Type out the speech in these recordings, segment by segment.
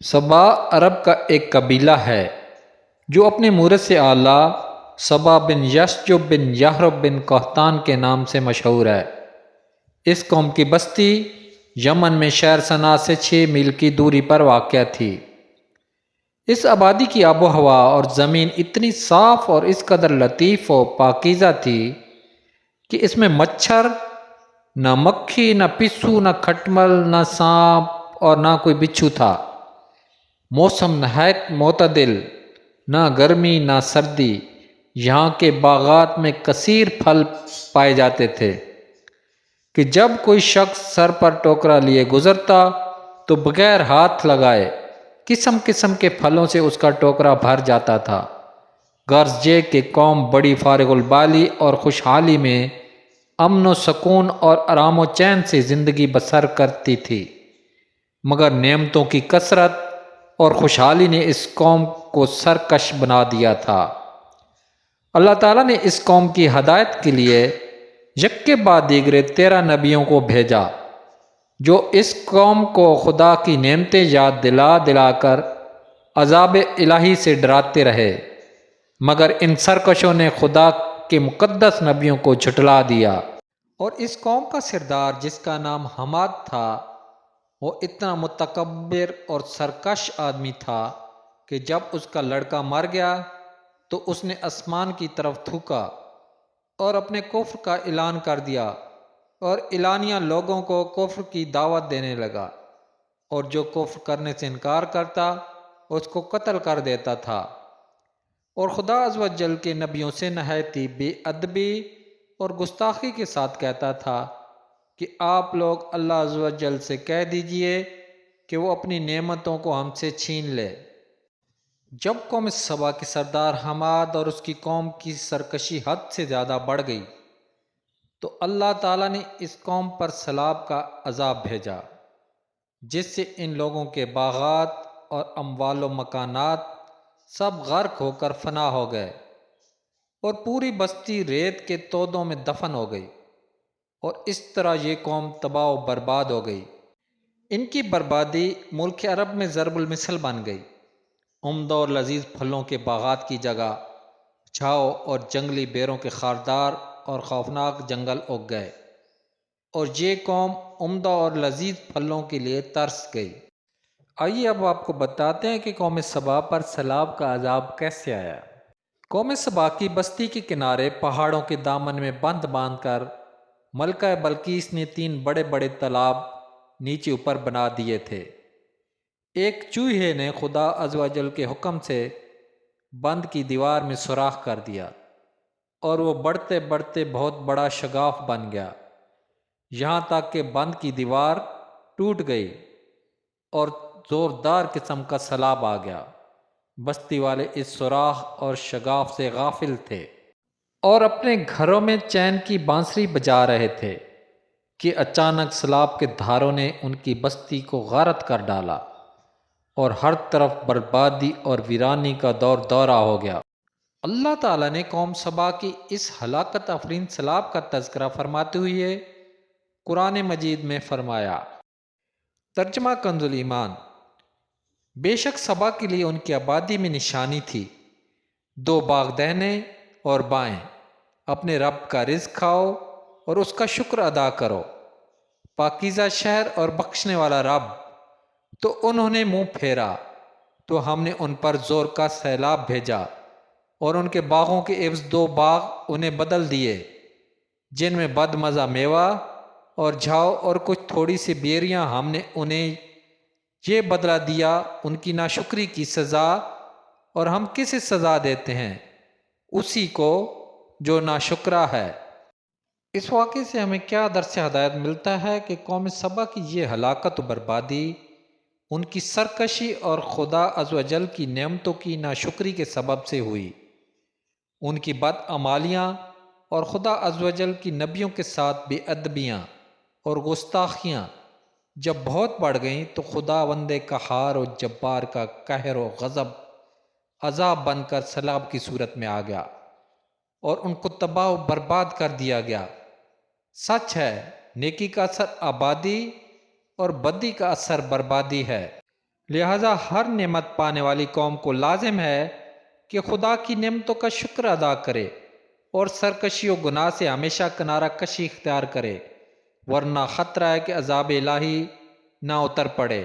سبا عرب کا ایک قبیلہ ہے جو اپنے مورث سے اعلیٰ سبا بن یشجب بن یحرب بن قحطان کے نام سے مشہور ہے۔ اس قوم کی بستی یمن میں شہر صنعا سے 6 میل کی دوری پر واقع تھی۔ اس آبادی کی آب و ہوا اور زمین اتنی صاف اور اس قدر لطیف و پاکیزہ تھی کہ اس میں مچھر، نہ مکھی، نہ پسو، نہ کھٹمل، نہ سانپ اور نہ کوئی بچھو تھا۔ موسم نہایت معتدل، نہ گرمی نہ سردی۔ یہاں کے باغات میں کثیر پھل پائے جاتے تھے کہ جب کوئی شخص سر پر ٹوکرا لیے گزرتا تو بغیر ہاتھ لگائے قسم قسم کے پھلوں سے اس کا ٹوکرا بھر جاتا تھا۔ غرض یہ کہ قوم بڑی فارغ البالی اور خوشحالی میں امن و سکون اور آرام و چین سے زندگی بسر کرتی تھی، مگر نعمتوں کی کثرت اور خوشحالی نے اس قوم کو سرکش بنا دیا تھا۔ اللہ تعالیٰ نے اس قوم کی ہدایت کے لیے یک کے بعد دیگرے 13 نبیوں کو بھیجا جو اس قوم کو خدا کی نعمتیں یاد دلا دلا کر عذاب الہی سے ڈراتے رہے، مگر ان سرکشوں نے خدا کے مقدس نبیوں کو جھٹلا دیا۔ اور اس قوم کا سردار جس کا نام حماد تھا، وہ اتنا متکبر اور سرکش آدمی تھا کہ جب اس کا لڑکا مر گیا تو اس نے آسمان کی طرف تھوکا اور اپنے کفر کا اعلان کر دیا، اور اعلانیہ لوگوں کو کفر کی دعوت دینے لگا، اور جو کفر کرنے سے انکار کرتا اس کو قتل کر دیتا تھا، اور خدا عز و جل کے نبیوں سے نہایت بے ادبی اور گستاخی کے ساتھ کہتا تھا کہ آپ لوگ اللہ عز و جل سے کہہ دیجئے کہ وہ اپنی نعمتوں کو ہم سے چھین لے۔ جب قوم سبا کے سردار حماد اور اس کی قوم کی سرکشی حد سے زیادہ بڑھ گئی تو اللہ تعالیٰ نے اس قوم پر سیلاب کا عذاب بھیجا، جس سے ان لوگوں کے باغات اور اموال و مکانات سب غرق ہو کر فنا ہو گئے، اور پوری بستی ریت کے تودوں میں دفن ہو گئی، اور اس طرح یہ قوم تباہ و برباد ہو گئی۔ ان کی بربادی ملک عرب میں ضرب المثل بن گئی۔ عمدہ اور لذیذ پھلوں کے باغات کی جگہ چھاؤ اور جنگلی بیروں کے خاردار اور خوفناک جنگل اگ گئے، اور یہ قوم عمدہ اور لذیذ پھلوں کے لیے ترس گئی۔ آئیے اب آپ کو بتاتے ہیں کہ قوم سبا پر سیلاب کا عذاب کیسے آیا۔ قوم سبا کی بستی کے کنارے پہاڑوں کے دامن میں بند باندھ کر ملکہ بلقیس نے 3 بڑے بڑے تالاب نیچے اوپر بنا دیے تھے۔ ایک چوہے نے خدا عز و جل کے حکم سے بند کی دیوار میں سوراخ کر دیا، اور وہ بڑھتے بڑھتے بہت بڑا شگاف بن گیا، یہاں تک کہ بند کی دیوار ٹوٹ گئی اور زوردار قسم کا سیلاب آ گیا۔ بستی والے اس سوراخ اور شگاف سے غافل تھے اور اپنے گھروں میں چین کی بانسری بجا رہے تھے کہ اچانک سیلاب کے دھاروں نے ان کی بستی کو غارت کر ڈالا، اور ہر طرف بربادی اور ویرانی کا دور دورہ ہو گیا۔ اللہ تعالیٰ نے قوم سبا کی اس ہلاکت آفرین سیلاب کا تذکرہ فرماتے ہوئے قرآن مجید میں فرمایا۔ ترجمہ کنز الایمان۔ بے شک سبا کے لیے ان کی آبادی میں نشانی تھی، 2 باغ دہنے اور بائیں، اپنے رب کا رزق کھاؤ اور اس کا شکر ادا کرو، پاکیزہ شہر اور بخشنے والا رب۔ تو انہوں نے منہ پھیرا تو ہم نے ان پر زور کا سیلاب بھیجا، اور ان کے باغوں کے عوض 2 باغ انہیں بدل دیے جن میں بد مزہ میوہ اور جھاؤ اور کچھ تھوڑی سی بیریاں۔ ہم نے انہیں یہ بدلہ دیا ان کی ناشکری کی سزا، اور ہم کسے سزا دیتے ہیں؟ اسی کو جو ناشکرا ہے۔ اس واقعے سے ہمیں کیا درس ہدایت ملتا ہے کہ قوم سبا کی یہ ہلاکت و بربادی ان کی سرکشی اور خدا عز و جل کی نعمتوں کی ناشکری کے سبب سے ہوئی۔ ان کی بدعمالیاں اور خدا عز و جل کی نبیوں کے ساتھ بے ادبیاں اور گستاخیاں جب بہت بڑھ گئیں تو خداوند قہار و جبار کا قہر و غضب عذاب بن کر سیلاب کی صورت میں آ گیا، اور ان کو تباہ و برباد کر دیا گیا۔ سچ ہے، نیکی کا اثر آبادی اور بدی کا اثر بربادی ہے، لہذا ہر نعمت پانے والی قوم کو لازم ہے کہ خدا کی نعمتوں کا شکر ادا کرے اور سرکشی و گناہ سے ہمیشہ کنارہ کشی اختیار کرے، ورنہ خطرہ ہے کہ عذاب الہی نہ اتر پڑے،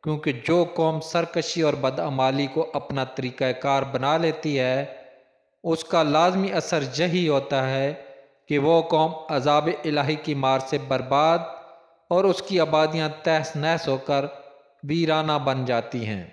کیونکہ جو قوم سرکشی اور بدعمالی کو اپنا طریقہ کار بنا لیتی ہے اس کا لازمی اثر یہی ہوتا ہے کہ وہ قوم عذاب الہی کی مار سے برباد اور اس کی آبادیاں تہس نہس ہو کر ویرانہ بن جاتی ہیں۔